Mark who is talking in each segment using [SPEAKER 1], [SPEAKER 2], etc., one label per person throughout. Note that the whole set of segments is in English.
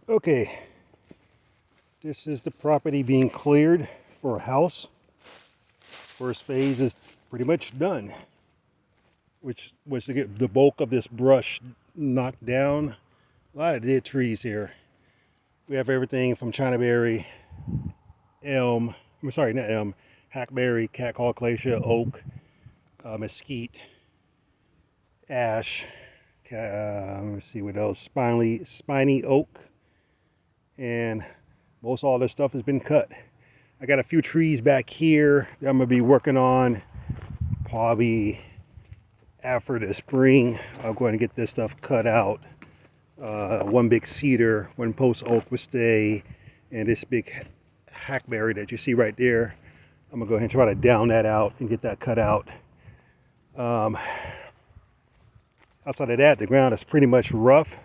[SPEAKER 1] Okay, this is the property being cleared for a house. First phase is pretty much done, which was to get the bulk of this brush knocked down. A lot of dead trees here. We have everything from Chinaberry, elm, I'm sorry, not elm, hackberry, catcall, acacia, oak, mesquite, ash, let me see what else, spiny oak, and most all this stuff has been cut. I got a few trees back here that I'm gonna be working on probably after the spring. I'm going to get this stuff cut out. One big cedar, one post oak will stay, and this big hackberry that you see right there, I'm gonna go ahead and try to down that out and get that cut out. Outside of that, the ground is pretty much rough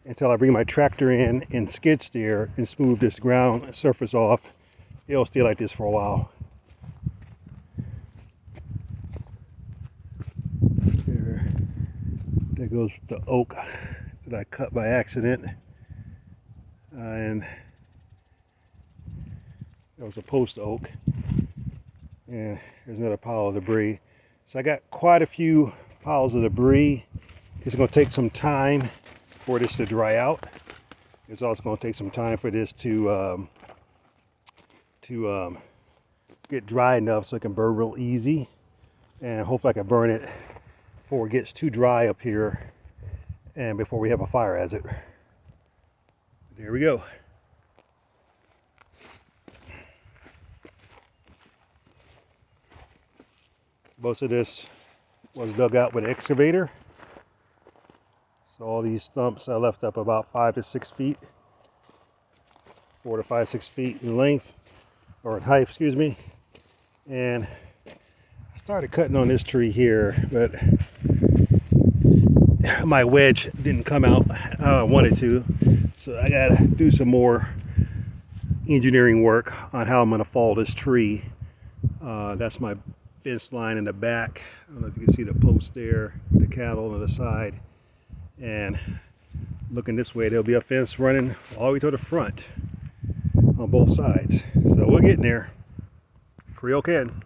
[SPEAKER 1] until I bring my tractor in and skid steer and smooth this ground surface off. It'll stay like this for a while. There goes the oak that I cut by accident. And that was a post oak. And there's another pile of debris. So I got quite a few piles of debris. It's going to take some time for this to dry out. It's also going to take some time for this to get dry enough so it can burn real easy. And hopefully I can burn it before it gets too dry up here and before we have a fire hazard. There we go. Most of this was dug out with an excavator. So all these stumps I left up about 5 to 6 feet, 4 to 5, 6 feet in length, or in height, excuse me. And I started cutting on this tree here, but my wedge didn't come out how I wanted to. So I gotta do some more engineering work on how I'm gonna fall this tree. That's my fence line in the back. I don't know if you can see the post there with the cattle on the side. And looking this way, there'll be a fence running all the way to the front on both sides. So we're getting there. Creole can.